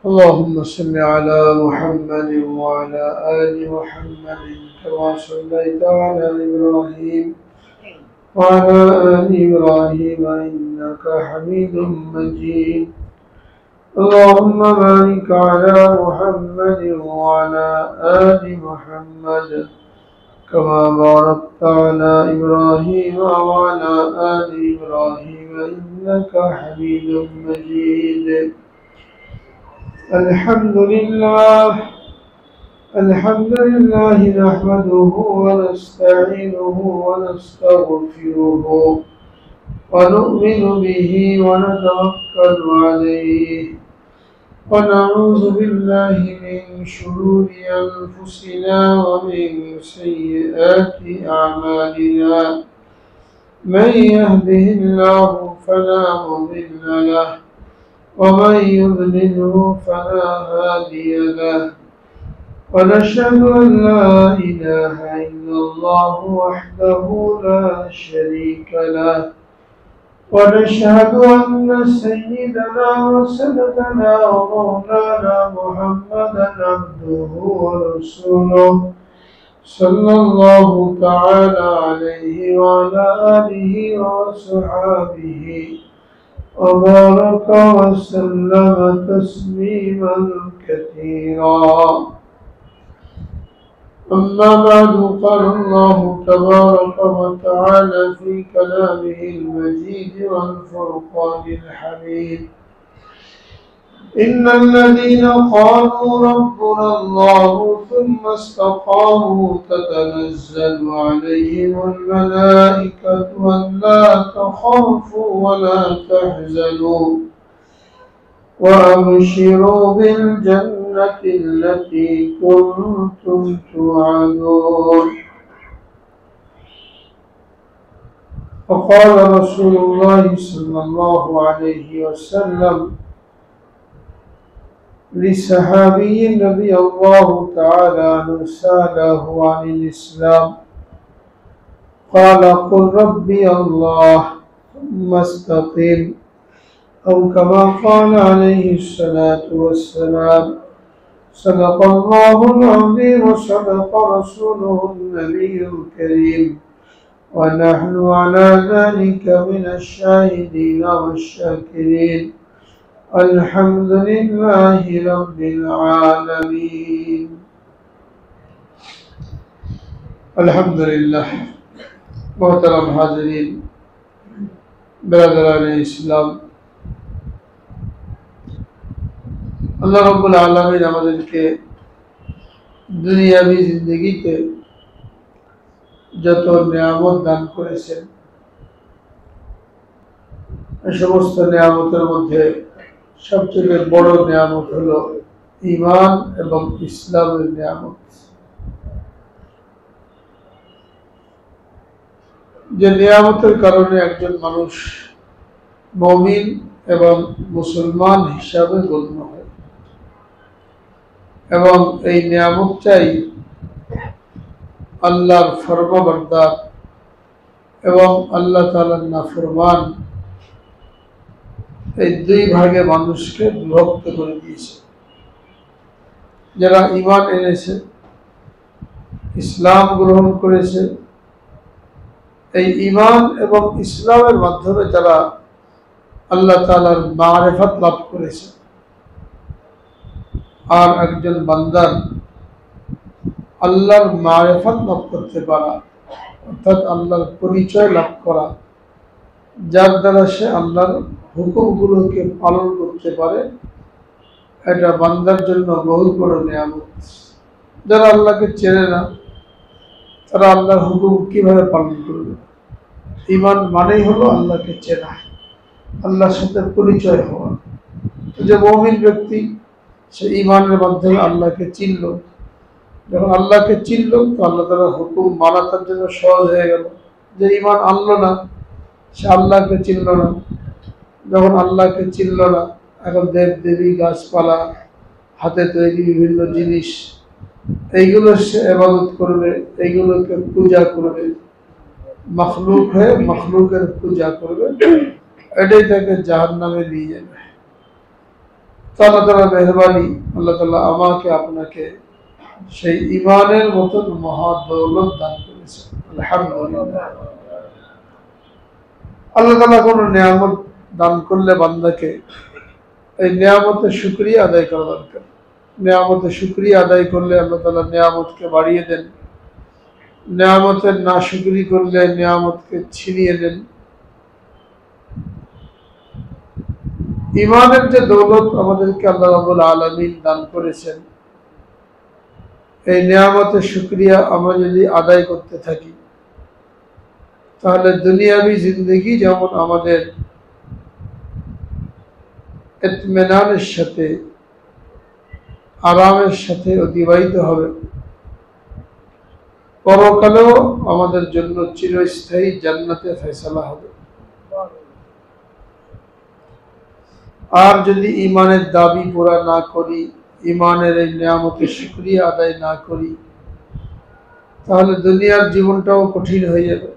اللهم صل على محمد وعلى آل محمد كما صليت على إبراهيم وعلى آل إبراهيم إنك حميد مجيد. اللهم بارك على محمد وعلى آل محمد كما باركت على إبراهيم وعلى آل إبراهيم إنك حميد مجيد. الحمد لله نحمده ونستعينه ونستغفره ونؤمن به ونتوكل عليه ونعوذ بالله من شرور أنفسنا ومن سيئات أعمالنا. من يهده الله فلا مضل له ومن يضلله فلا هادي له. ونشهد أن لا إله إلا الله وحده لا شريك له. ونشهد أن سيدنا وسندنا ومولانا محمدا عبده ورسوله صلى الله تعالى عليه وعلى آله وصحبه وبارك وسلم تسليما كثيرا. أما بعد، قال الله تبارك وتعالى في كلامه المجيد والفرقان الحميد: إن الذين قالوا ربنا الله ثم استقاموا تتنزل عليهم الملائكة ألا تخافوا ولا تحزنوا وأبشروا بالجنة التي كنتم توعدون. وقال رسول الله صلى الله عليه وسلم لصحابي رضي الله تعالى عنه سأله عن الإسلام قال: قل ربي الله ثم استقم، أو كما قال عليه الصلاة والسلام. صدق الله العظيم وصدق رسوله النبي الكريم، ونحن على ذلك من الشاهدين والشاكرين. الحمد لله رب العالمين. الحمد لله। मोहतरम हाज़रीन, बिरादरान इस्लाम, আল্লাহ রাব্বুল আলামিন আমাদেরকে দুনিয়াবী জিন্দেগিতে যত নিয়ামত দান করেছেন, এই সমস্ত নিয়ামতের মধ্যে সবচেয়ে বড় নিয়ামত হলো ঈমান এবং ইসলামের নিয়ামত। যে নিয়ামতের কারণে একজন মানুষ মুমিন এবং মুসলমান হিসাবে গণ্য হয়, এবং এই নিয়ামতটাই আল্লাহর ফরমাবরদার এবং আল্লাহ তাআলার নাফরমান, এই দুই ভাগে মানুষকে বিভক্ত করে দিয়েছে। যারা ঈমান এনেছে, ইসলাম গ্রহণ করেছে, এই ঈমান এবং ইসলামের মাধ্যমে যারা আল্লাহ তাআলার মারিফত লাভ করেছে, আর একজন বান্দার আল্লাহর মারিফত লাভ করতে পারা অর্থাৎ আল্লাহর পরিচয় লাভ করা, যার দ্বারা সে আল্লাহর হুকুমগুলোকে পালন করতে পারে, এটা বান্দার জন্য বহু বড় নিয়ামত। যারা আল্লাহকে চেনে না, তারা আল্লাহর হুকুম কিভাবে পালন করবে? ঈমান মানেই হলো আল্লাহকে চেনা, আল্লাহর সাথে পরিচয় হওয়া। যে মুমিন ব্যক্তি, সে ঈমানের মাধ্যমে আল্লাহকে চিনল। যখন আল্লাহকে চিনল, তো আল্লাহ তাআলার হুকুম মানা তার জন্য সহজ হয়ে গেল। যে ঈমান আনলো না, সে আল্লাহকে চিনল না। যখন আল্লাহকে চিনল না, এখন দেব দেবী, গাছপালা, হাতে তৈরি বিভিন্ন জিনিস, এইগুলো সে ইবাদত করবে, এইগুলোকে পূজা করবে, মখলুক হয়ে মখলুকের পূজা করবে, এটাই তাকে জাহান্নামে নিয়ে যাবে। আল্লাহ তাআলার মেহরবানি, আল্লাহ তাআলা আমাকে আপনাকে সেই ঈমানের মতন মহা দৌলত দান করেছেন। আলহামদুলিল্লাহ। আল্লাহ তাআলা কোনো নিয়ামত দান করলে বান্দাকে এই নিয়ামতের শুকরিয়া আদায় করা দরকার। নিয়ামতের শুকরিয়া আদায় করলে আল্লাহ তাআলা নিয়ামতকে বাড়িয়ে দেন, নিয়ামতের নাশুকরি করলে নিয়ামতকে ছিনিয়ে দেন। ঈমানের যে দৌলত আমাদেরকে আল্লাহ রাব্বুল আলামিন দান করেছেন, এই নিয়ামতের শুকরিয়া আমরা যদি আদায় করতে থাকি তাহলে দুনিয়াবি জিন্দেগি যেমন আমাদের ইতমিনানের সাথে আরামের সাথে অতিবাহিত হবে, পরকালেও আমাদের জন্য চিরস্থায়ী জান্নাতে ফয়সালা হবে। আর যদি ঈমানের দাবি পুরা না করি, ঈমানের এই নিয়ামতের শুকরিয়া আদায় না করি, তাহলে দুনিয়ার জীবনটাও কঠিন হয়ে যাবে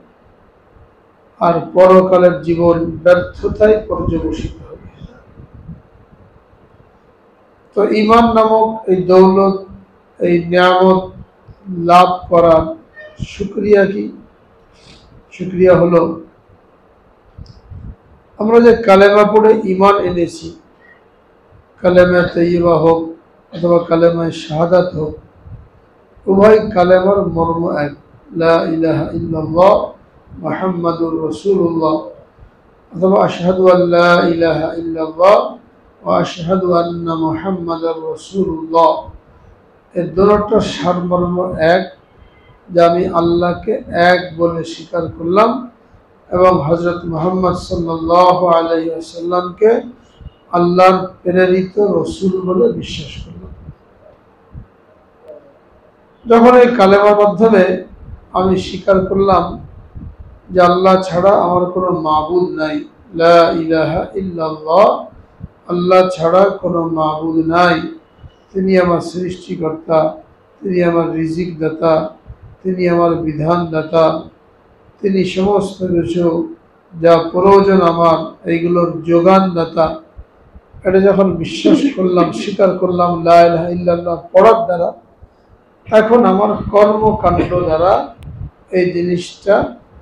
আর পরকালের জীবন ব্যর্থতায় পর্যবসিত হবে। তো ঈমান নামক এই দৌলত, এই নিয়ামত লাভ করার শুকরিয়া কি? শুকরিয়া হলো আমরা যে কালেমা পড়ে ঈমান এনেছি, কালেমা তাইয়্যিবা হোক অথবা কালেমা শাহাদাত হোক, উভয় কালেমার মর্ম এক, লা ইলাহা ইল্লাল্লাহ মুহাম্মাদুর রাসূলুল্লাহ অথবা আশহাদু আল্লা ইলাহা ইল্লাল্লাহ ওয়া আশহাদু আন্না মুহাম্মাদার রাসূলুল্লাহ। এই দুটোর সারমর্ম এক, যে আমি আল্লাহকে এক বলে স্বীকার করলাম এবং হযরত মুহাম্মদ সাল্লাল্লাহু আলাইহি ওয়াসাল্লামকে আল্লাহর প্রেরিত রাসূল বলে বিশ্বাস করলাম। যখন এই কালেমার মাধ্যমে আমি স্বীকার করলাম যে আল্লাহ ছাড়া আমার কোনো মাবুদ নাই, লা ইলাহা ইল্লাল্লাহ, আল্লাহ ছাড়া কোনো মাবুদ নাই, তিনি আমার সৃষ্টিকর্তা, তিনি আমার রিজিক দাতা, তিনি আমার বিধান দাতা, তিনি সমস্ত কিছু যা প্রয়োজন আমার এইগুলোর যোগান দাতা। এটা যখন বিশ্বাস করলাম, স্বীকার করলাম লা ইলাহা ইল্লাল্লাহ পড়ার দ্বারা, এখন আমার কর্মকাণ্ড দ্বারা এই জিনিসটা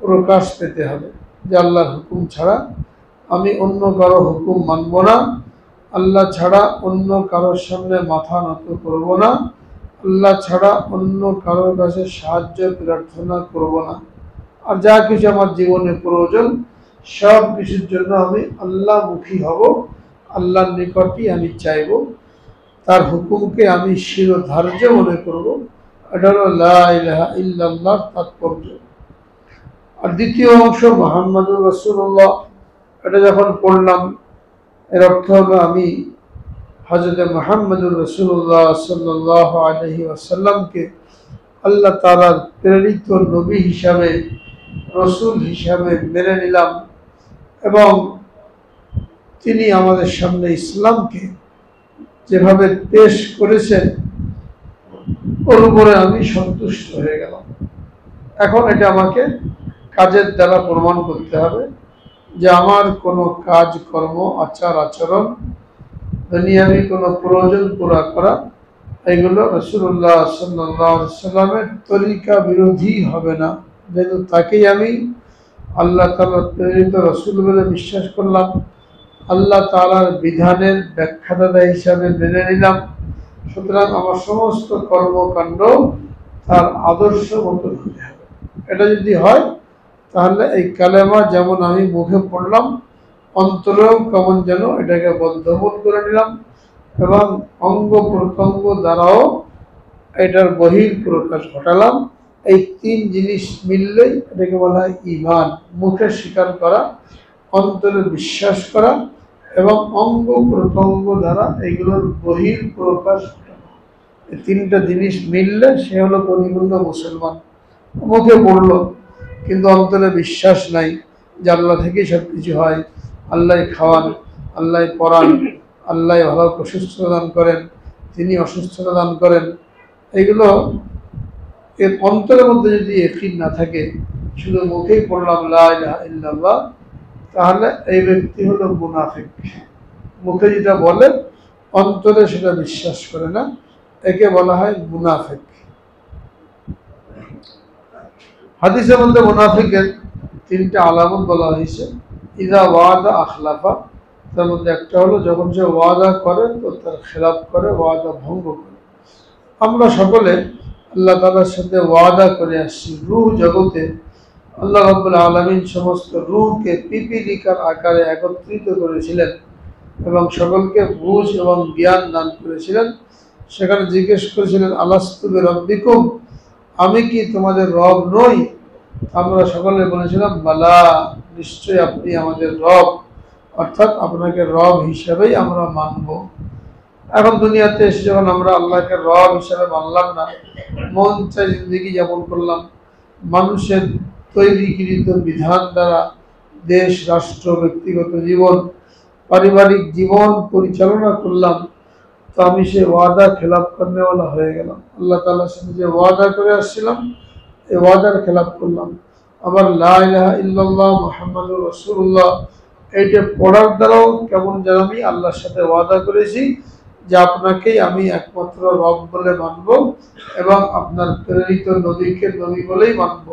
প্রকাশ পেতে হবে যে আল্লাহর হুকুম ছাড়া আমি অন্য কারো হুকুম মানব না, আল্লাহ ছাড়া অন্য কারোর সামনে মাথা নত করব না, আল্লাহ ছাড়া অন্য কারোর কাছে সাহায্য প্রার্থনা করব না। আর যা কিছু আমার জীবনে প্রয়োজন সব কিছুর জন্য আমি আল্লাহমুখী হব, আল্লাহর নিকটই আমি চাইব, তার হুকুমকে আমি শিরোধার্য মনে করব। এটা হলো লা ইলাহা ইল্লাল্লাহর তাৎপর্য। আর দ্বিতীয় অংশ মুহাম্মাদুর রাসূলুল্লাহ, এটা যখন পড়লাম এর অর্থ হলো আমি হযরত মুহাম্মাদুর রাসূলুল্লাহ সাল্লাল্লাহু আলাইহি ওয়াসাল্লামকে আল্লাহ তাআলার প্রেরিত নবী হিসাবে, রসুল হিসাবে মেনে নিলাম এবং তিনি আমাদের সামনে ইসলামকে যেভাবে পেশ করেছেন ওর উপরে আমি সন্তুষ্ট হয়ে গেলাম। এখন এটা আমাকে কাজের দ্বারা প্রমাণ করতে হবে যে আমার কোনো কাজ কর্ম, আচার আচরণ, দুনিয়াবি কোনো প্রয়োজন পুরা করা, এগুলো রাসূলুল্লাহ সাল্লাল্লাহু আলাইহি ওয়াসাল্লামের তরিকা বিরোধী হবে না। যেহেতু তাকেই আমি আল্লাহ তাআলার প্রেরিত রাসূল বলে বিশ্বাস করলাম, আল্লাহ তাআলার বিধানের ব্যাখ্যাদাতা হিসাবে মেনে নিলাম, সুতরাং আমার সমস্ত কর্মকাণ্ড তার আদর্শ মতো হতে হবে। এটা যদি হয় তাহলে এই কালেমা যেমন আমি মুখে পড়লাম, অন্তরেও কেমন যেন এটাকে বদ্ধমূল করে নিলাম এবং অঙ্গ প্রত্যঙ্গ দ্বারাও এটার বহির প্রকাশ ঘটালাম। এই তিন জিনিস মিললেই এটাকে বলা হয় ঈমান। মুখে স্বীকার করা, অন্তরে বিশ্বাস করা এবং অঙ্গ প্রত্যঙ্গ দ্বারা এগুলোর বহির প্রকাশ ঘটানো। এই তিনটা জিনিস মিললে সে হলো পরিপূর্ণ মুসলমান। মুখে পড়লো কিন্তু অন্তরে বিশ্বাস নাই যে আল্লাহ থেকেই সব কিছু হয়, আল্লাহ খাওয়ান, আল্লাহ পড়ান, আল্লাহ ভালো সুস্থতা দান করেন, তিনি অসুস্থতা দান করেন, এইগুলো এর অন্তরের মধ্যে যদি ইয়াকিন না থাকে, শুধু মুখেই পড়লাম লা ইলাহা ইল্লাল্লাহ, তাহলে এই ব্যক্তি হলো মুনাফিক। মুখে যেটা বলে অন্তরে সেটা বিশ্বাস করে না, একে বলা হয় মুনাফিক। হাদিসের মধ্যে মুনাফিকের তিনটা আলামত বলা হয়েছে। ইদা ওয়াদা আখলাফা, তার মধ্যে একটা হলো যখন সে ওয়াদা করে তো তার খেলাফ করে, ওয়াদা ভঙ্গ করে। আমরা সকলে আল্লাহ তাআলার সাথে ওয়াদা করে আসছি। রূহ জগতে আল্লাহ রাব্বুল আলামিন সমস্ত রূহকে পিপীলিকার আকারে একত্রিত করেছিলেন এবং সকলকে বুঝ এবং জ্ঞান দান করেছিলেন। সেখানে জিজ্ঞেস করেছিলেন, আলাস্তু বিরাব্বিকুম, আমি কি তোমাদের রব নই? আমরা সকলে বলেছিলাম, বালা, নিশ্চয়ই আপনি আমাদের রব, অর্থাৎ আপনাকে রব হিসাবেই আমরা মানব। এখন দুনিয়াতে এসে যখন আমরা আল্লাহকে রব হিসাবে মানলাম না, মন চাই জিন্দগি যাপন করলাম, মানুষের তৈরিকৃত বিধান দ্বারা দেশ, রাষ্ট্র, ব্যক্তিগত জীবন, পারিবারিক জীবন পরিচালনা করলাম, তো আমি সে ওয়াদা খেলাপ করনেওয়ালা হয়ে গেলাম। আল্লাহ তাআলার সাথে যে ওয়াদা করে আসছিলাম, এই ওয়াদার খেলাপ করলাম। আবার লা ইলাহা ইল্লাল্লাহ মুহাম্মাদুর রাসূলুল্লাহ, এইটা পড়ার দ্বারাও কেমন যেন আমি আল্লাহর সাথে ওয়াদা করেছি যে আপনাকেই আমি একমাত্র রব বলে মানব এবং আপনার প্রেরিত নবীকে নবী বলেই মানব।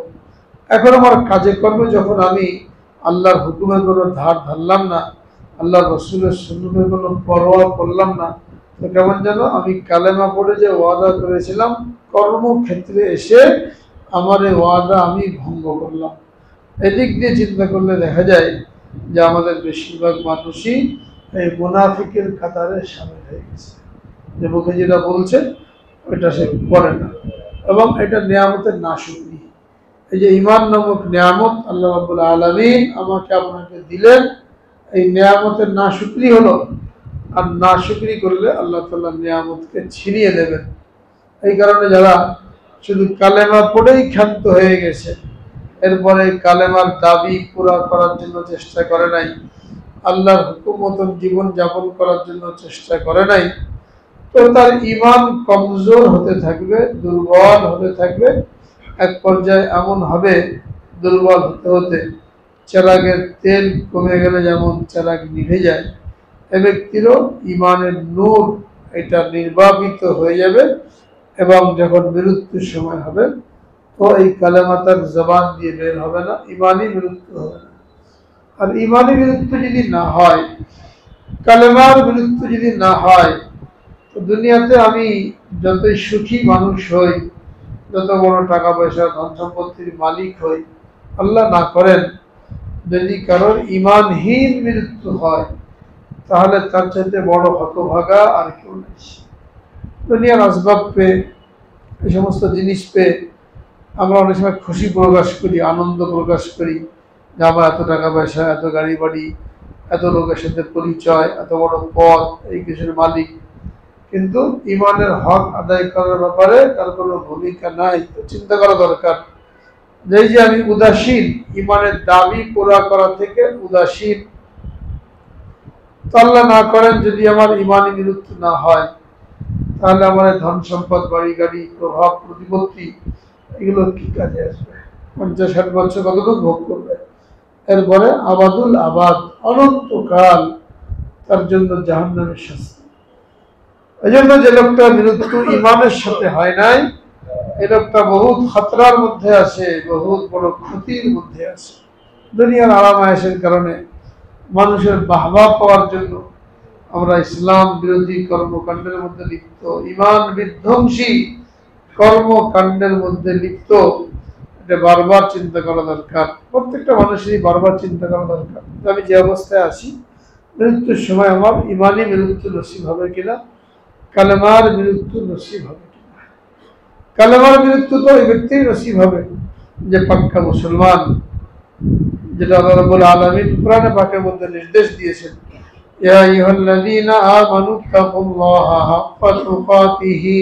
এখন আমার কাজে কর্মে যখন আমি আল্লাহর হুকুমের কোনো ধার ধারলাম না, আল্লাহ রসুলের সুন্নতের কোনো পরোয়া করলাম না, তো কেমন যেন আমি কালেমা পড়ে যে ওয়াদা করেছিলাম, কর্মক্ষেত্রে এসে আমার এই ওয়াদা আমি ভঙ্গ করলাম। এদিক দিয়ে চিন্তা করলে দেখা যায় যে আমাদের বেশিরভাগ মানুষই এই মুনাফিকের কাতারে সামিল হয়ে গেছে। যে মুখে যেটা বলছে ওইটা সে করে না, এবং এটা নিয়ামতের নাশুকরি। এই যে ঈমান নামক নিয়ামত আল্লাহ রাব্বুল আলামিন আমাকে আপনাকে দিলেন, এই নিয়ামতের নাশুকরি হলো, আর নাশুকরি করলে আল্লাহ তাআলা নিয়ামতকে ছিনিয়ে দেবেন। এই কারণে যারা শুধু কালেমা পড়েই ক্ষান্ত হয়ে গেছে, এরপরে কালেমার দাবি পুরা করার জন্য চেষ্টা করে নাই, আল্লাহর হুকুম মতন জীবন যাপন করার জন্য চেষ্টা করে নাই, তো তার ঈমান কমজোর হতে থাকবে, দুর্বল হতে থাকবে। এক পর্যায়ে এমন হবে, দুর্বল হতে হতে চেরাগের তেল কমে গেলে যেমন চেরাগ নিভে যায়, এ ব্যক্তিরও ঈমানের নূর এটা নির্বাপিত হয়ে যাবে, এবং যখন মৃত্যুর সময় হবে তো এই কালেমা তার জবান দিয়ে বের হবে না, ঈমানি মৃত্যু হবে না। আর ঈমানি মৃত্যু যদি না হয়, কালেমার মৃত্যু যদি না হয়, তো দুনিয়াতে আমি যতই সুখী মানুষ হই, যত বড় টাকা পয়সা ধন সম্পত্তির মালিক হই, আল্লাহ না করেন যদি কারোর ঈমানহীন মৃত্যু হয়, তাহলে তার চাইতে বড় হতভাগা আর কেউ নেই। দুনিয়ার আসবাব পেয়ে, এই সমস্ত জিনিস পেয়ে আমরা অনেক সময় খুশি প্রকাশ করি, আনন্দ প্রকাশ করি যে আমার এত টাকা পয়সা, এত গাড়ি বাড়ি, এত লোকের সাথে পরিচয়, এত বড় পদ, এই কিছুর মালিক, কিন্তু ঈমানের হক আদায় করার ব্যাপারে তার কোনো ভূমিকা নাই। তো চিন্তা করা দরকার যে যে আমি উদাসীন, ঈমানের দাবি পুরা করা থেকে উদাসীন, তো আল্লাহ না করেন যদি আমার ঈমানি মৃত্যু না হয়, তাহলে আমার ধন সম্পদ, বাড়ি গাড়ি, প্রভাব প্রতিপত্তি, এগুলো কি কাজে আসবে? 50-60 বছর কতটুকু ভোগ করবে, এরপরে আবাদুল আবাদ, অনন্তকাল তার জন্য জাহান্নামের শাস্তি। এই জন্য যে লোকটা মৃত্যু ঈমানের সাথে হয় নাই, এই লোকটা বহুত খতরার মধ্যে আছে, বহুত বড় ক্ষতির মধ্যে আছে। দুনিয়ার আরাম আয়েশের কারণে, মানুষের বাহবা পাওয়ার জন্য আমরা ইসলাম বিরোধী কর্মকাণ্ডের মধ্যে লিপ্ত, ঈমান বিধ্বংসী কর্মকাণ্ডের মধ্যে লিপ্ত। এটা বারবার চিন্তা করা দরকার, প্রত্যেকটা মানুষেরই বারবার চিন্তা করা দরকার আমি যে অবস্থায় আছি, মৃত্যুর সময় আমার ঈমানি মৃত্যু নসিব হবে কিনা, কালেমার মৃত্যু নসিব হবে কিনা। কালেমার মৃত্যু তো এই ব্যক্তির নসিব হবে যে পাক্কা মুসলমান, যেটা আল্লাহ রাব্বুল আলামিন কোরআনে পাকের মধ্যে নির্দেশ দিয়েছেন, ইয়া আইয়ুহাল্লাযীনা আমানু তাকুল্লাহা হাক্কা তুকাতিহি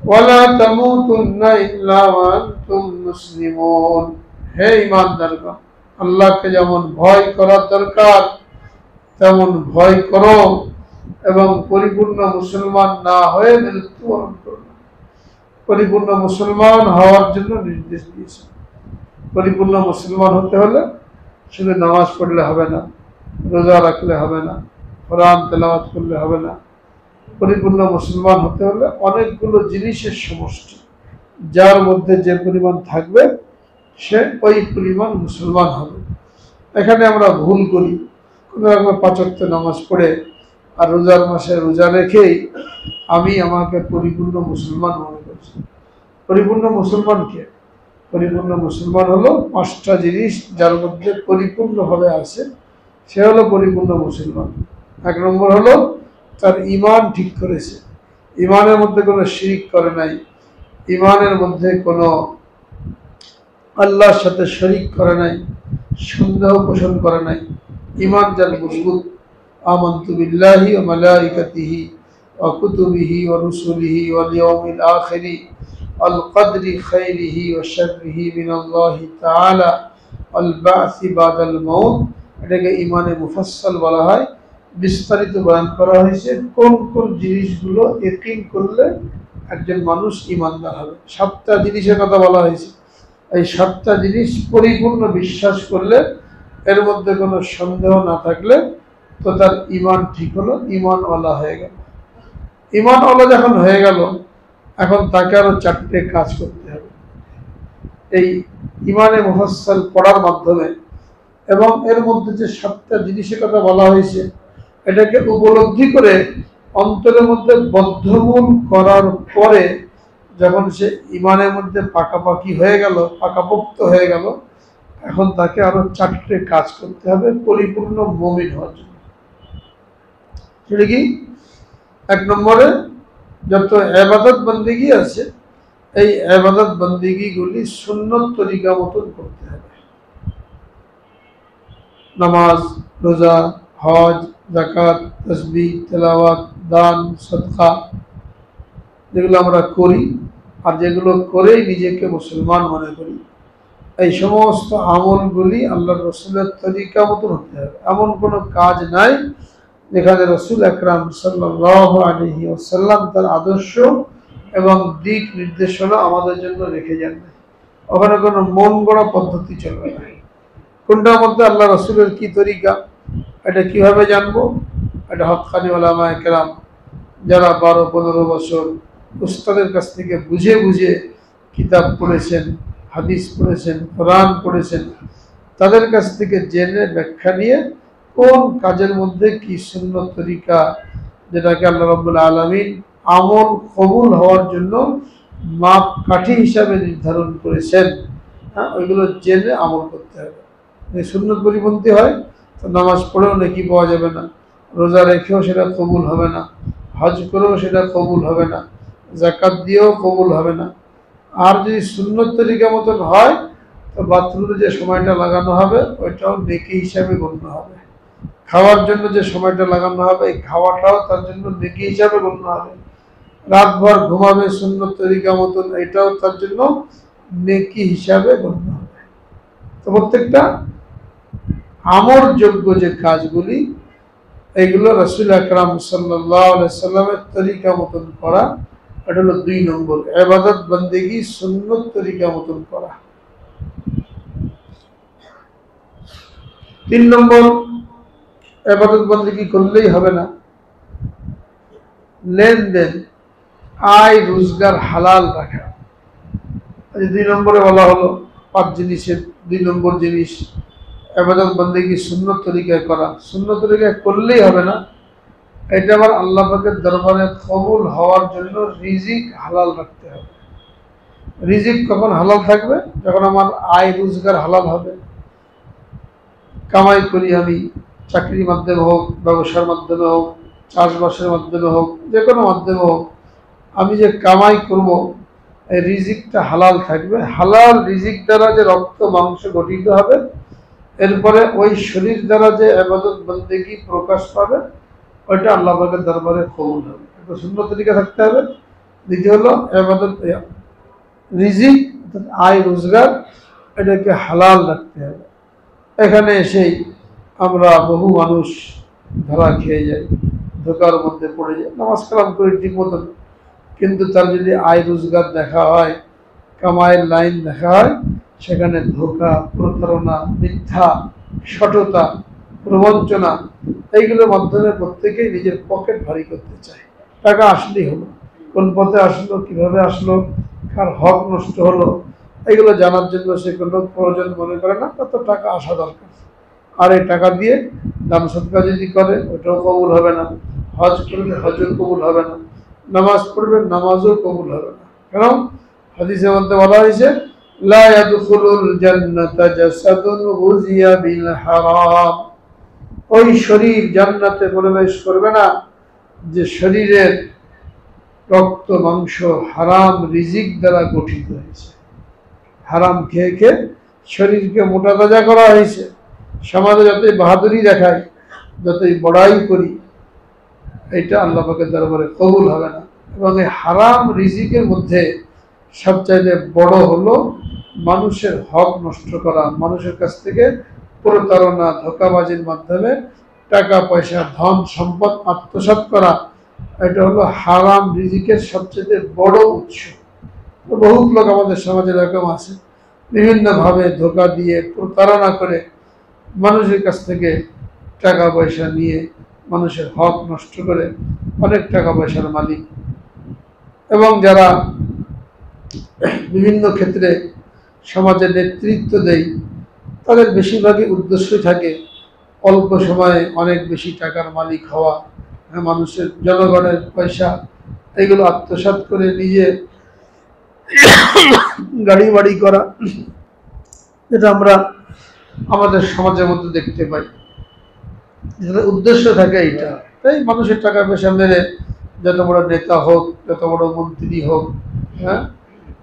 ওয়া লা তামুতুন্না ইল্লা ওয়া আনতুম মুসলিমুন। হে ঈমানদারগণ, আল্লাহকে যেমন ভয় করার দরকার তেমন ভয় করো, এবং পরিপূর্ণ মুসলমান না হয়ে মৃত্যুবরণ করো। পরিপূর্ণ মুসলমান হওয়ার জন্য নির্দেশ দিয়েছে। পরিপূর্ণ মুসলমান হতে হলে শুধু নামাজ পড়লে হবে না, রোজা রাখলে হবে না, কোরআন তেলাওয়াত করলে হবে না, পরিপূর্ণ মুসলমান হতে হলে অনেকগুলো জিনিসের সমষ্টি, যার মধ্যে যে পরিমাণ থাকবে সে ওই পরিমাণ মুসলমান হবে। এখানে আমরা ভুল করি, কোনো রকম 5 ওয়াক্ত নামাজ পড়ে আর রোজার মাসে রোজা রেখেই আমি আমাকে পরিপূর্ণ মুসলমান মনে করছি। পরিপূর্ণ মুসলমান কে? পরিপূর্ণ মুসলমান হলো 5টা জিনিস যার মধ্যে পরিপূর্ণভাবে আছে, সে হলো পরিপূর্ণ মুসলমান। 1 নম্বর হলো তার ঈমান ঠিক করেছে, ঈমানের মধ্যে কোনো শিরক করে নাই, ঈমানের মধ্যে কোনো আল্লাহর সাথে শরীক করে নাই, সন্দেহ পোষণ করে নাই। ঈমান যার মজবুত, আমানতু বিল্লাহি ওয়া মালাইকাতিহি ওয়া কুতুবিহি ওয়া রুসুলিহি ওয়াল ইয়াউমিল আখিরি ওয়াল কদরি খাইরিহি ওয়া শাররিহি মিনাল্লাহি তাআলা ওয়াল বা'সি বাদাল মাউত, এটাকে ঈমানে মুফাসসাল বলা হয়। বিস্তারিত বয়ান করা হয়েছে কোন কোন জিনিসগুলো ইয়াকিন করলে একজন মানুষ ঈমানদার হবে। 7টা জিনিসের কথা বলা হয়েছে। এই 7টা জিনিস পরিপূর্ণ বিশ্বাস করলে, এর মধ্যে কোনো সন্দেহ না থাকলে, তো তার ঈমান ঠিক হলো, ঈমানওয়ালা হয়ে গেল। ঈমানওয়ালা যখন হয়ে গেল, এখন তাকে আরো 4টে কাজ করতে হবে এই ঈমানে মুফাসসাল পড়ার মাধ্যমে। এবং এর মধ্যে যে 7টা জিনিসের কথা বলা হয়েছে, এটাকে উপলব্ধি করে অন্তরের মধ্যে বদ্ধমূল করার পরে যখন সে ঈমানের মধ্যে পাকাপাকি হয়ে গেল, পাকাপোক্ত হয়ে গেল, এখন তাকে আরো 4টে কাজ করতে হবে পরিপূর্ণ মুমিন হওয়ার জন্য। সেটা কি? 1 নম্বরে যত ইবাদত বন্দেগী আছে, এই ইবাদত বন্দেগীগুলি সুন্নত তরিকা মতন করতে হবে। নামাজ, রোজা, হজ, যাকাত, তাসবিহ, তেলাওয়াত, দান, সদকা, যেগুলো আমরা করি আর যেগুলো করেই নিজেকে মুসলমান মনে করি, এই সমস্ত আমলগুলি আল্লাহর রাসূলের তরিকা মতন হতে হবে। এমন কোনো কাজ নাই যেখানে রাসূল আকরাম সাল্লাল্লাহু আলাইহি ওয়াসাল্লাম তার আদর্শ এবং দিক নির্দেশনা আমাদের জন্য রেখে যান না। ওখানে কোনো মন গড়া পদ্ধতি চলবে না। কোনটার মধ্যে আল্লাহ রাসূলের কি তরিকা, এটা কিভাবে জানবো? এটা হক্কানি উলামায়ে কেরাম যারা 12-15 বছর উস্তাদের কাছ থেকে বুঝে বুঝে কিতাব পড়েছেন, হাদিস পড়েছেন, কোরআন পড়েছেন, তাদের কাছ থেকে জেনে ব্যাখ্যা নিয়ে কোন কাজের মধ্যে কি সুন্নত তরিকা, যেটাকে আল্লাহ রাব্বুল আলামিন আমল কবুল হওয়ার জন্য মাপকাঠি হিসাবে নির্ধারণ করেছেন, ওইগুলো জেনে আমল করতে হবে। যদি সুন্নত পরিপন্থী হয় তো নামাজ পড়েও নেকি পাওয়া যাবে না, রোজা রেখেও সেটা কবুল হবে না, হজ করেও সেটা কবুল হবে না, যাকাত দিয়েও কবুল হবে না। আর যদি সুন্নত তরিকা মতন হয়, তো বাথরুমে যে সময়টা লাগানো হবে ওইটাও নেকি হিসাবে গণ্য হবে। খাওয়ার জন্য যে সময়টা লাগানো হবে, এই খাওয়াটাও তার জন্য নেকি হিসাবে গণ্য হবে। রাতভর ঘুমাবে সুন্নত তরিকা মতন, এটাও তার জন্য নেকি হিসাবে গণ্য হবে। তো প্রত্যেকটা আমলযোগ্য যে কাজগুলি, এগুলো রাসূল আকরাম সাল্লাল্লাহু আলাইহি সাল্লামের তরিকা মতন করা, এটা হলো 2 নম্বর। ইবাদত বন্দেগী সুন্নত তরিকা মতন করা। 3 নম্বর, ইবাদত বন্দেগী করলেই হবে না, লেনদেন, আয় রোজগার হালাল রাখা। 2 নম্বরে বলা হলো 5 জিনিসের 2 নম্বর জিনিস ইবাদত বন্দেগী সুন্নত তরিকায় করা। সুন্নত তরিকায় করলেই হবে না, এটা আবার আল্লাহ পাকের দরবারে কবুল হওয়ার জন্য রিজিক হালাল রাখতে হবে। রিজিক কখন হালাল থাকবে? যখন আমার আয় রোজগার হালাল হবে। কামাই করি আমি, চাকরির মাধ্যমে হোক, ব্যবসার মাধ্যমে হোক, চাষবাসের মাধ্যমে হোক, যে কোনো মাধ্যমে হোক, আমি যে কামাই করব, এই রিজিকটা হালাল থাকবে। হালাল রিজিক দ্বারা যে রক্ত মাংস গঠিত হবে, এরপরে ওই শরীর দ্বারা যে ইবাদত বন্দেগী প্রকাশ পাবে, ওইটা আল্লাহ পাকের দরবারে কবুল হবে। একটা সুন্নত তরিকা থাকতে হবে। দ্বিতীয় হলো ইবাদত, রিজিক আয় রোজগার, এটাকে হালাল রাখতে হবে। এখানে এসেই আমরা বহু মানুষ ধরা খেয়ে যাই, ধোকার মধ্যে পড়ে যায়। নামাজ কালাম করি ঠিক মতন, কিন্তু তার যদি আয় রোজগার দেখা হয়, কামাইয়ের লাইন দেখা হয়, সেখানে ধোকা, প্রতারণা, মিথ্যা, সততা, প্রবঞ্চনা, এইগুলোর মাধ্যমে প্রত্যেকেই নিজের পকেট ভারী করতে চায়। টাকা আসলেই হলো, কোন পথে আসলো, কিভাবে আসলো, কার হক নষ্ট হলো, এগুলো জানার জন্য সে কোনো প্রয়োজন মনে করে না, কত টাকা আসা দরকার। আর এই টাকা দিয়ে দান সদকা যদি করে ওটাও কবুল হবে না, হজ করলে হজও কবুল হবে না, নামাজ পড়বে নামাজও কবুল হবে না। কারণ হাদিসের মধ্যে বলা হয়েছে লা ইয়াদখুলুল জান্নাতা জাসাদুন গুযিয়া বিল হারাম, ওই শরীর জান্নাতে প্রবেশ করবে না যে শরীরের রক্ত মাংস হারাম রিজিক দ্বারা গঠিত হয়েছে। হারাম খেয়ে খেয়ে শরীরকে মোটা তাজা করা হয়েছে। সমাজে যতই বাহাদুরি দেখায়, যতই বড়াই করি, এটা আল্লাহ পাকের দরবারে কবুল হবে না। এবং এই হারাম রিজিকের মধ্যে সবচাইতে বড় হলো মানুষের হক নষ্ট করা, মানুষের কাছ থেকে প্রতারণা ধোঁকাবাজির মাধ্যমে টাকা পয়সা ধন সম্পদ আত্মসাৎ করা। এটা হলো হারাম রিজিকের সবচেয়ে বড় উৎস। বহুত লোক আমাদের সমাজে এরকম আছে, বিভিন্নভাবে ধোঁকা দিয়ে প্রতারণা করে মানুষের কাছ থেকে টাকা পয়সা নিয়ে মানুষের হক নষ্ট করে অনেক টাকা পয়সার মালিক। এবং যারা বিভিন্ন ক্ষেত্রে সমাজে নেতৃত্ব দেয়, তাদের বেশিরভাগই উদ্দেশ্য থাকে অল্প সময়ে অনেক বেশি টাকার মালিক হওয়া, মানুষের জনগণের পয়সা এগুলো আত্মসাৎ করে নিজে গাড়ি বাড়ি করা। এটা আমরা আমাদের সমাজের মধ্যে দেখতে পাই, উদ্দেশ্য থাকে এইটা। তাই মানুষের টাকা পয়সা মেরে যত বড় নেতা হোক, যত বড় মন্ত্রী হোক, হ্যাঁ,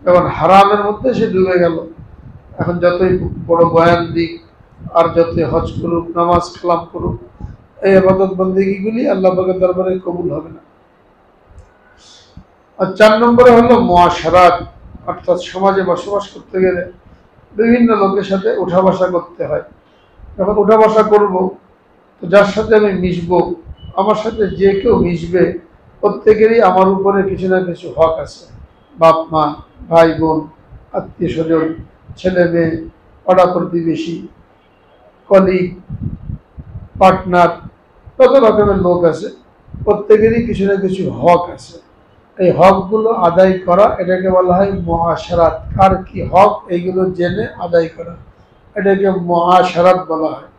এখন হারামের মধ্যে সে ডুবে গেল। এখন যতই বড় বয়ান দিক আর যতই হজ করুক, নামাজ কালাম করুক, এই ইবাদত বন্দেগীগুলি আল্লাহ পাকের দরবারে কবুল হবে না। আর 4 নম্বরে হলো মুআশারাত, অর্থাৎ সমাজে বসবাস করতে গেলে বিভিন্ন লোকের সাথে উঠা বসা করতে হয়। যখন উঠা বসা করবো, তো যার সাথে আমি মিশবো, আমার সাথে যে কেউ মিশবে, প্রত্যেকেরই আমার উপরে কিছু না কিছু হক আছে। বাপ মা, ভাই বোন, আত্মীয় স্বজন, ছেলে মেয়ে, পাড়া প্রতিবেশী, কলিগ, পার্টনার, কত রকমের লোক আছে, প্রত্যেকেরই কিছু না কিছু হক আছে। এই হকগুলো আদায় করা, এটাকে বলা হয় মুআশারাত। কার কি হক এইগুলো জেনে আদায় করা, এটাকে মুআশারাত বলা হয়।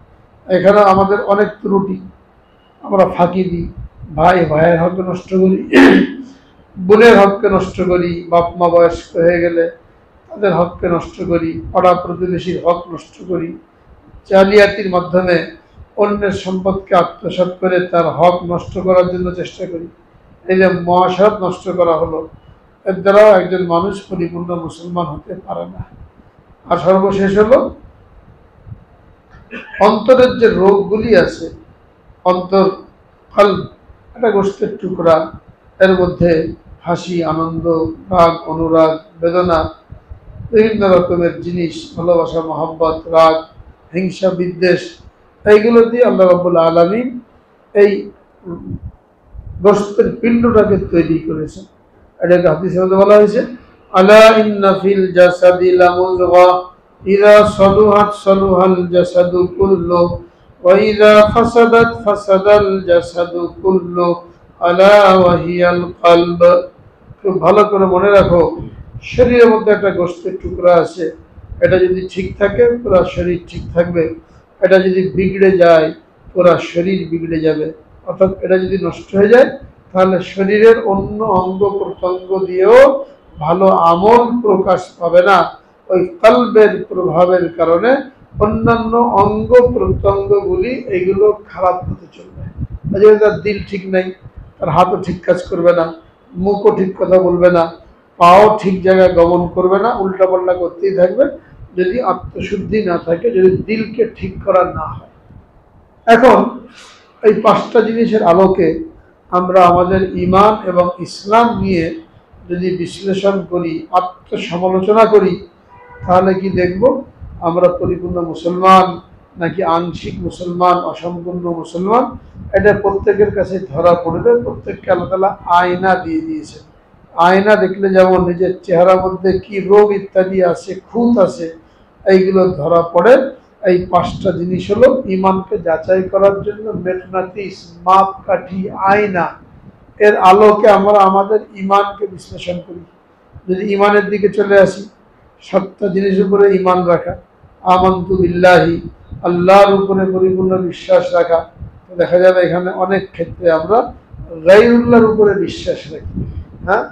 এখানে আমাদের অনেক ত্রুটি, আমরা ফাঁকি দিই, ভাই ভাইয়ের হক নষ্ট করি, বোনের হককে নষ্ট করি, বাপ মা বয়স্ক হয়ে গেলে তাদের হককে নষ্ট করি, পাড়া প্রতিবেশীর হক নষ্ট করি, জালিয়াতির মাধ্যমে অন্যের সম্পদকে আত্মসাৎ করে তার হক নষ্ট করার জন্য চেষ্টা করি। এই যে মুআশারাত নষ্ট করা হলো, এর দ্বারাও একজন মানুষ পরিপূর্ণ মুসলমান হতে পারে না। আর সর্বশেষ হলো অন্তরের যে রোগগুলি আছে, অন্তর কলব একটা গোশতের টুকরা, এর মধ্যে হাসি, আনন্দ, রাগ, অনুরাগ, বেদনা, বিভিন্ন রকমের জিনিস, ভালোবাসা, মহব্বত, রাগ, হিংসা, বিদ্বেষ, এইগুলো দিয়ে আল্লাহ রাব্বুল আলামিন এই গোশতের পিণ্ডটাকে তৈরি করেছেন। এটাকে হাদিসের মধ্যে বলা হয়েছে আলা ইন্না ফিল জাসাদি লামুযগা ইযা সালুহাত সালুহাল জাসাদু কুল্লু ওয়া ইযা ফাসাদাত ফাসাদাল জাসাদু কুল্লু আলা ওয়া হিয়াল কলব। খুব ভালো করে মনে রাখো, শরীরের মধ্যে একটা গোশতের টুকরা আছে, এটা যদি ঠিক থাকে পুরো শরীর ঠিক থাকবে, এটা যদি বিগড়ে যায় পুরো শরীর বিগড়ে যাবে। অর্থাৎ এটা যদি নষ্ট হয়ে যায় তাহলে শরীরের অন্য অঙ্গ প্রত্যঙ্গ দিয়েও ভালো আমল প্রকাশ পাবে না। ওই কলবের প্রভাবের কারণে অন্যান্য অঙ্গ প্রত্যঙ্গগুলি এইগুলো খারাপ হতে চলবে। তার দিল ঠিক নেই, তার হাতও ঠিক কাজ করবে না, মুখও ঠিক কথা বলবে না, পাও ঠিক জায়গায় গমন করবে না, উল্টাপাল্টা করতেই থাকবে, যদি আত্মশুদ্ধি না থাকে, যদি দিলকে ঠিক করা না হয়। এখন এই 5টা জিনিসের আলোকে আমরা আমাদের ঈমান এবং ইসলাম নিয়ে যদি বিশ্লেষণ করি, আত্মসমালোচনা করি, তাহলে কি দেখব আমরা পরিপূর্ণ মুসলমান নাকি আংশিক মুসলমান, অসম্পূর্ণ মুসলমান। এটা প্রত্যেকের কাছে ধরা পড়বে। প্রত্যেককে আল্লাহ তাআলা আয়না দিয়ে দিয়েছেন। আয়না দেখলে যেমন নিজের চেহারার মধ্যে কি রোগ ইত্যাদি আছে, খুঁত আছে, এইগুলো ধরা পড়ে। এই 5টা জিনিস হলো ঈমানকে যাচাই করার জন্য মেকনাতিস, মাপকাঠি, আয়না। এর আলোকে আমরা আমাদের ইমানকে বিশ্লেষণ করি। যদি ইমানের দিকে চলে আসি, 7টা জিনিসের উপরে ইমান রাখা, আমানতু বিল্লাহি, আল্লাহর উপরে পরিপূর্ণ বিশ্বাস রাখা। তো দেখা যাবে এখানে অনেক ক্ষেত্রে আমরা গায়রুল্লাহর উপরে বিশ্বাস রাখি। হ্যাঁ,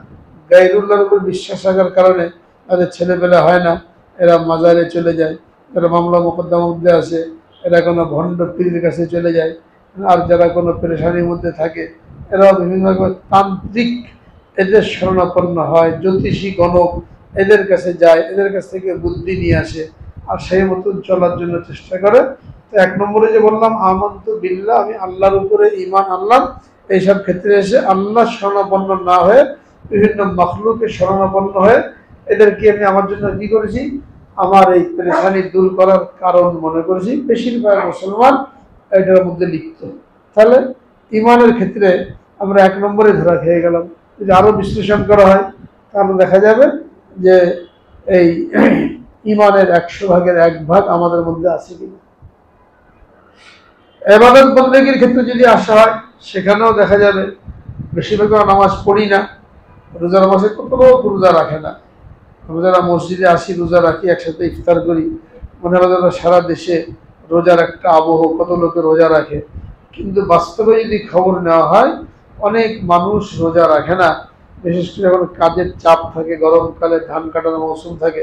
গায়রুল্লাহর উপরে বিশ্বাস রাখার কারণে তাদের ছেলেপেলে হয় না, এরা মাজারে চলে যায়, এরা মামলা মোকদ্দমার মধ্যে আসে, এরা কোনো ভণ্ড পীরের কাছে চলে যায়। আর যারা কোনো পেরেশানির মধ্যে থাকে এরাও বিভিন্ন রকম তান্ত্রিক এদের শরণাপন্ন হয়, জ্যোতিষী গণক এদের কাছে যায়, এদের কাছ থেকে বুদ্ধি নিয়ে আসে আর সেই মতন চলার জন্য চেষ্টা করে। তো 1 নম্বরে যে বললাম আমানতু বিল্লাহ, আমি আল্লাহর উপরে ঈমান আনলাম, এইসব ক্ষেত্রে এসে আল্লাহ শরণাপন্ন না হয়ে বিভিন্ন মখলুকের শরণাপন্ন হয়ে এদেরকে আমি আমার জন্য কি করেছি, আমার এই পেরেশানি দূর করার কারণ মনে করেছি। বেশিরভাগ মুসলমান এটার মধ্যে লিপ্ত। তাহলে ইমানের ক্ষেত্রে আমরা 1 নম্বরে ধরা খেয়ে গেলাম। যদি আরো বিশ্লেষণ করা হয় তাহলে দেখা যাবে যে এই ইমানের 100 ভাগের 1 ভাগ আমাদের মধ্যে আছে কিনা। ইবাদত বন্দেগীর ক্ষেত্রে যদি আসা হয় সেখানেও দেখা যাবে বেশিরভাগ নামাজ পড়ি না, রোজা নামাজে কত লোক রোজা রাখে না। আমরা যারা মসজিদে আসি রোজা রাখি, একসাথে ইফতার করি, মনে হয় যেন সারা দেশে রোজার একটা আবহ, কত লোকে রোজা রাখে। কিন্তু বাস্তবে যদি খবর নেওয়া হয় অনেক মানুষ রোজা রাখে না। বিশেষ করে যখন কাজের চাপ থাকে, গরমকালে ধান কাটার মৌসুম থাকে,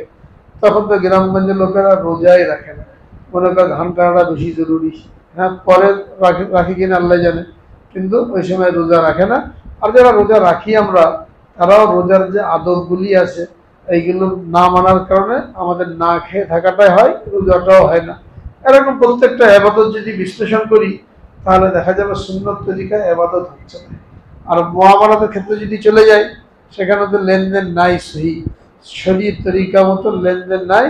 তখন তো গ্রামগঞ্জের লোকেরা রোজাই রাখে না, মনে করে ধান কাটাটা বেশি জরুরি। হ্যাঁ, পরে রাখি কিনা আল্লাহ জানে, কিন্তু ওই সময় রোজা রাখে না। আর যারা রোজা রাখি আমরা, তারাও রোজার যে আদবগুলি আছে এইগুলো না মানার কারণে আমাদের না খেয়ে থাকাটাই হয়, রোজাটাও হয় না। এরকম প্রত্যেকটা ইবাদত যদি বিশ্লেষণ করি তাহলে দেখা যাবে সুন্নত তরিকায় ইবাদত হচ্ছে না। আর মুআমালাতের ক্ষেত্রে যদি চলে যাই সেখানে তো লেনদেন নাই, শরীয়ত তরিকা মতো লেনদেন নাই,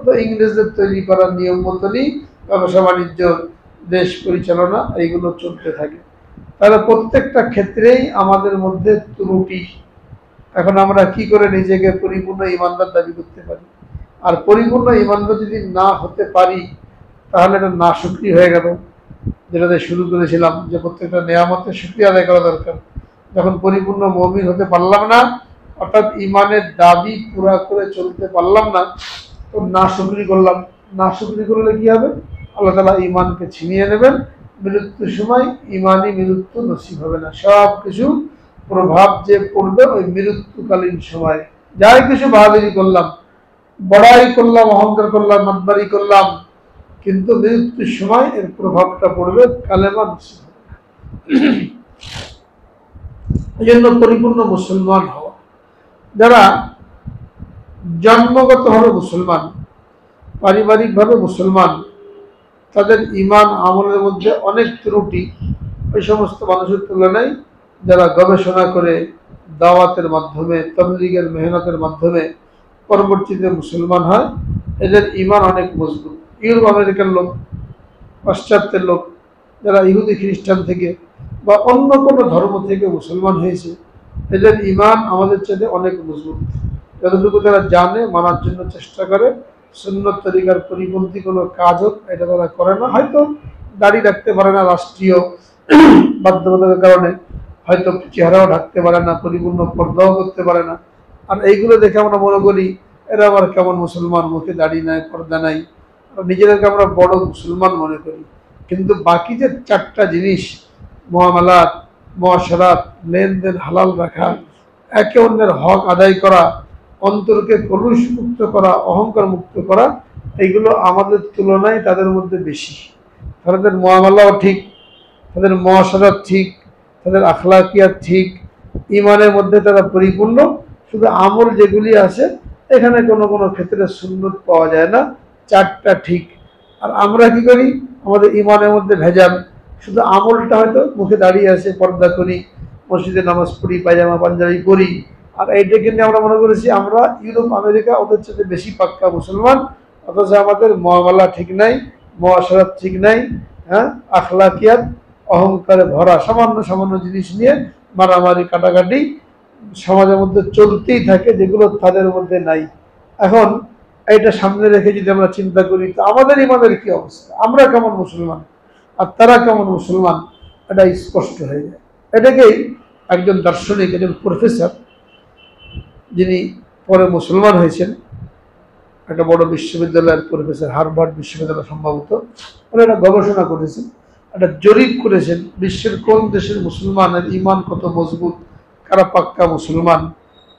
তো ইংরেজদের তৈরি করা নিয়ম মতনই ব্যবসা বাণিজ্য, দেশ পরিচালনা এইগুলো চলতে থাকে। তাহলে প্রত্যেকটা ক্ষেত্রেই আমাদের মধ্যে ত্রুটি। এখন আমরা কি করে নিজেকে পরিপূর্ণ ইমানদার দাবি করতে পারি? আর পরিপূর্ণ ইমানদার যদি না হতে পারি তাহলে এটা নাশুকরি হয়ে গেল, যেটাতে শুরু করেছিলাম যে প্রত্যেকটা নেয়ামতের শুকরিয়া আদায় করা দরকার। যখন পরিপূর্ণ মুমিন হতে পারলাম না, অর্থাৎ ইমানের দাবি পুরা করে চলতে পারলাম না, তো নাশুকরি করলাম। নাশুকরি করলে কি হবে? আল্লাহ তাআলা ইমানকে ছিনিয়ে নেবেন, মৃত্যুর সময় ইমানই মৃত্যু নসিব হবে না। সব কিছু প্রভাব যে পড়বে ওই মৃত্যুকালীন সময়। যাই কিছু বাহাদুরি করলাম, বড়াই করলাম, অহংকার করলাম, মাতবারি করলাম, কিন্তু মৃত্যুর সময় এর প্রভাবটা পড়বে, কালেমা নসিব হবে না। এই জন্য পরিপূর্ণ মুসলমান হওয়া, যারা জন্মগতভাবে মুসলমান, পারিবারিকভাবে মুসলমান, তাদের ইমান আমলের মধ্যে অনেক ত্রুটি ওই সমস্ত মানুষের তুলনায় যারা গবেষণা করে, দাওয়াতের মাধ্যমে, তাবলীগের মেহনতের মাধ্যমে পরবর্তীতে মুসলমান হয়, এদের ইমান অনেক মজবুত। ইউরোপ আমেরিকার লোক, পাশ্চাত্যের লোক, যারা ইহুদি খ্রিস্টান থেকে বা অন্য কোনো ধর্ম থেকে মুসলমান হয়েছে, এদের ইমান আমাদের চাইতে অনেক মজবুত। যতটুকু তারা জানে, মানার জন্য চেষ্টা করে, সুন্নত তরিকার পরিপন্থী কোনো কাজ হোক এটা তারা করে না। হয়তো দাড়ি রাখতে পারে না রাষ্ট্রীয় বাধ্যবাধকতার কারণে, হয়তো চেহারাও ঢাকতে পারে না, পরিপূর্ণ পর্দাও করতে পারে না। আর এইগুলো দেখে আমরা মনে করি এরা আবার কেমন মুসলমান, মুখে দাড়ি নাই, পর্দা নাই, আর নিজেদেরকে আমরা বড় মুসলমান মনে করি। কিন্তু বাকি যে 4টা জিনিস, মুআমালাত, মুআশারাত, লেনদেন হালাল রাখা, একে অন্যের হক আদায় করা, অন্তরকে কলুষ মুক্ত করা, অহংকার মুক্ত করা, এইগুলো আমাদের তুলনায় তাদের মধ্যে বেশি। তাদের মুআমালাও ঠিক, তাদের মুআশারাত ঠিক, তাদের আখলাকিয়াত ঠিক, ইমানের মধ্যে তারা পরিপূর্ণ। শুধু আমল যেগুলি আছে এখানে কোনো কোনো ক্ষেত্রে সুন্নত পাওয়া যায় না, 4টা ঠিক। আর আমরা কি করি? আমাদের ইমানের মধ্যে ভেজাল, শুধু আমলটা হয়তো মুখে দাঁড়িয়ে আছে, পর্দা করি, মসজিদে নামাজ পড়ি, পায়জামা পাঞ্জাবি পরি, আর এইটাকে নিয়ে আমরা মনে করেছি আমরা ইউরোপ আমেরিকা ওদের চেয়ে বেশি পাক্কা মুসলমান। অথচ আমাদের মুআমালা ঠিক নাই, মুআশারাত ঠিক নাই, হ্যাঁ, আখলাকিয়াত অহংকারে ভরা, সামান্য সামান্য জিনিস নিয়ে মারামারি কাটাকাটি সমাজের মধ্যে চলতেই থাকে, যেগুলো তাদের মধ্যে নাই। এখন এইটা সামনে রেখে যদি আমরা চিন্তা করি তো আমাদের ইমানের কি অবস্থা, আমরা কেমন মুসলমান আর তারা কেমন মুসলমান, এটা স্পষ্ট হয়ে যায়। এটাকেই একজন দার্শনিক, একজন প্রফেসর, যিনি পরে মুসলমান হয়েছেন, একটা বড় বিশ্ববিদ্যালয়ের প্রফেসর, হার্ভার্ড বিশ্ববিদ্যালয় সম্ভবত, উনি একটা গবেষণা করেছেন, একটা জরিপ করেছেন বিশ্বের কোন দেশের মুসলমানের ইমান কত মজবুত, কারা পাক্কা মুসলমান।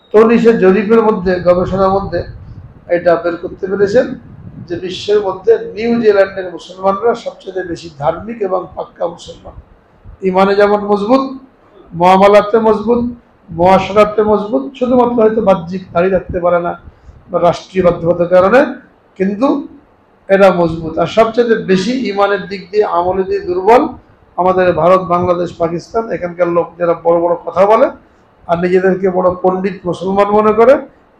তো উনি সে জরিপের মধ্যে, গবেষণার মধ্যে এটা বের করতে পেরেছেন যে বিশ্বের মধ্যে নিউজিল্যান্ডের মুসলমানরা সবচেয়ে বেশি ধার্মিক এবং পাক্কা মুসলমান। ইমানে যেমন মজবুত, মুআমালাতে মজবুত, মুআশারাতে মজবুত, শুধুমাত্র হয়তো বাহ্যিক দাড়ি রাখতে পারে না বা রাষ্ট্রীয় বাধ্যতার কারণে, কিন্তু এরা মজবুত। আর সবচেয়ে বেশি ইমানের দিক দিয়ে, আমলের দিয়ে দুর্বল আমাদের ভারত, বাংলাদেশ, পাকিস্তান। এখানকার লোক যারা বড় বড় কথা বলে আর নিজেদেরকে বড় পণ্ডিত মুসলমান মনে করে,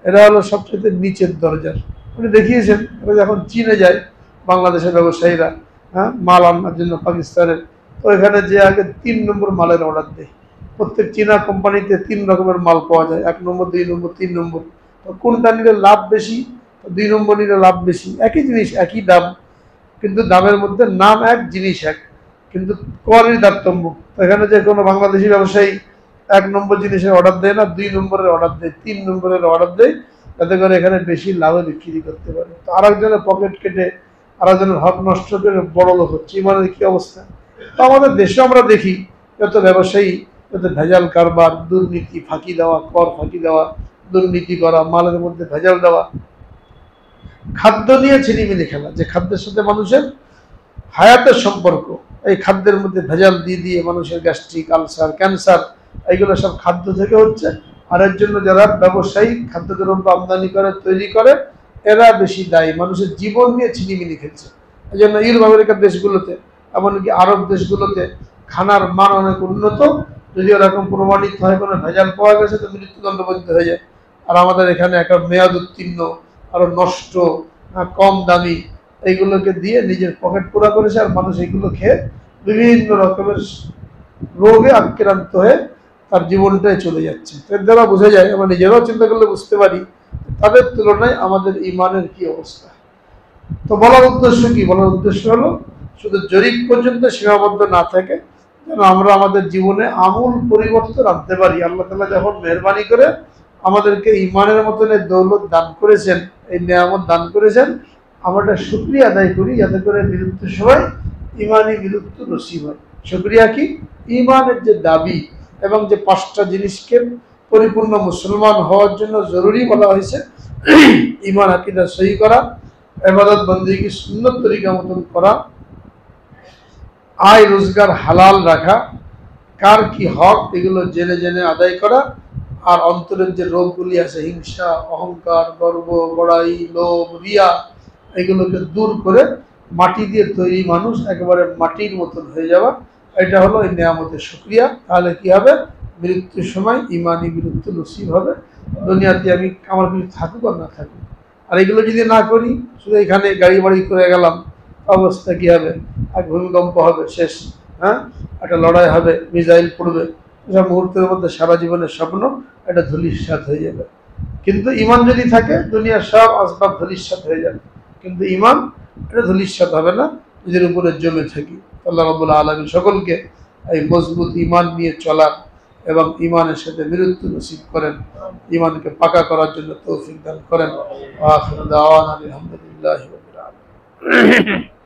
এরা হলো সবচেয়ে নিচের দরজার। উনি দেখিয়েছেন, এরা যখন চীনে যায় বাংলাদেশের ব্যবসায়ীরা, হ্যাঁ, মাল আনার জন্য পাকিস্তানের, তো এখানে যে আগে 3 নম্বর মালের অর্ডার দেয়। প্রত্যেক চীনা কোম্পানিতে 3 রকমের মাল পাওয়া যায়, 1 নম্বর, 2 নম্বর, 3 নম্বর। তো কোনটা নিলে লাভ বেশি? 2 নম্বর নিলে লাভ বেশি। একই জিনিস, একই দাম, কিন্তু দামের মধ্যে নাম এক, জিনিস এক, কিন্তু কোয়ালিটির তারতম্য। এখানে যে কোনো বাংলাদেশি ব্যবসায়ী 1 নম্বর জিনিসের অর্ডার দেয় না, 2 নম্বরের অর্ডার দেয়, 3 নম্বরের অর্ডার দেয়, যাতে করে এখানে বেশি লাভে বিক্রি করতে পারে। তো আরেকজনের পকেট কেটে, আরেকজনের হক নষ্ট করে বড় লোক হচ্ছে। ইমানের কি অবস্থা? তো আমাদের দেশে আমরা দেখি যত ব্যবসায়ী, যত ভেজাল কারবার, দুর্নীতি, ফাঁকি দেওয়া, কর ফাঁকি দেওয়া, দুর্নীতি করা, মালের মধ্যে ভেজাল দেওয়া, খাদ্য নিয়ে ছিনিমিনি খেলা, যে খাদ্যের সাথে মানুষের হায়াতের সম্পর্ক, এই খাদ্যের মধ্যে ভেজাল দিয়ে দিয়ে মানুষের গ্যাস্ট্রিক, আলসার, ক্যান্সার, এইগুলো সব খাদ্য থেকে হচ্ছে। আর এর জন্য যারা ব্যবসায়ী খাদ্যদ্রব্য আমদানি করে, তৈরি করে, এরা বেশি দায়ী। মানুষের জীবন নিয়ে ছিনিমিনি খেলছে। এই জন্য ইউরোপ আমেরিকার দেশগুলোতে, এমনকি আরব দেশগুলোতে খানার মান অনেক উন্নত। যদি এরকম প্রমাণিত হয় কোনো ভেজাল পাওয়া গেছে, তো মৃত্যুদণ্ড পর্যন্ত হয়ে যায়। আর আমাদের এখানে একটা মেয়াদ উত্তীর্ণ, আরো নষ্ট, কম দামি, এইগুলোকে দিয়ে নিজের পকেট পুরা করেছে। আর মানুষ এইগুলো খেয়ে বিভিন্ন রকমের রোগে আক্রান্ত হয়ে তার জীবনটাই চলে যাচ্ছে। এর দ্বারা বোঝা যায়, আমরা নিজেরাও চিন্তা করলে বুঝতে পারি তাদের তুলনায় আমাদের ইমানের কি অবস্থা। তো বলার উদ্দেশ্য কি? বলার উদ্দেশ্য হলো শুধু জরিপ পর্যন্ত সীমাবদ্ধ না থাকে, যেন আমরা আমাদের জীবনে আমূল পরিবর্তন আনতে পারি। আল্লাহ তাআলা যখন মেহরবানি করে আমাদেরকে ইমানের মতন দৌলত দান করেছেন, এই নেয়ামত দান করেছেন, আমরা শুকরিয়া আদায় করি, যাতে করে মৃত্যুর সময় ইমানি মৃত্যু নসিব হয়। শুকরিয়া কি? ইমানের যে দাবি এবং যে 5টা জিনিসকে পরিপূর্ণ মুসলমান হওয়ার জন্য জরুরি বলা হয়েছে, ইমান আকীদা সহি করা, ইবাদত বন্দেগী সুন্নত তরিকা মতন করা, আয় রোজগার হালাল রাখা, কার কি হক এগুলো জেনে জেনে আদায় করা, আর অন্তরের যে রোগগুলি আছে, হিংসা, অহংকার, গর্ব, বড়াই, লোভ, রিয়া, এগুলোকে দূর করে মাটি দিয়ে তৈরি মানুষ একেবারে মাটির মতন হয়ে যাওয়া, এটা হলো এই নেয়ামতের শুকরিয়া। তাহলে কি হবে? মৃত্যুর সময় ইমানি মৃত্যু নসিব হবে। দুনিয়াতে আমি আমার কিছু থাকুক আর না থাকুক। আর এগুলো যদি না করি, শুধু এখানে গাড়ি বাড়ি করে গেলাম, অবস্থা কি হবে? আর ভূমিকম্প হবে, শেষ। হ্যাঁ, একটা লড়াই হবে, মিসাইল পড়বে, এসব মুহূর্তের মধ্যে সারা জীবনের স্বপ্ন এটা ধূলিসাৎ হয়ে যাবে। কিন্তু ইমান যদি থাকে, দুনিয়ার সব আসবাব ধূলিসাৎ হয়ে যাবে, কিন্তু ইমান এটা ধূলিসাৎ হবে না, নিজের উপরে জমে থাকি। আল্লাহ রাব্বুল আলামিন সকলকে এই মজবুত ইমান নিয়ে চলার এবং ইমানের সাথে মৃত্যু নসিব করেন, ইমানকে পাকা করার জন্য তৌফিক দান করেন। আখির দাওয়ানা আলহামদুলিল্লাহি রাব্বিল আলামিন।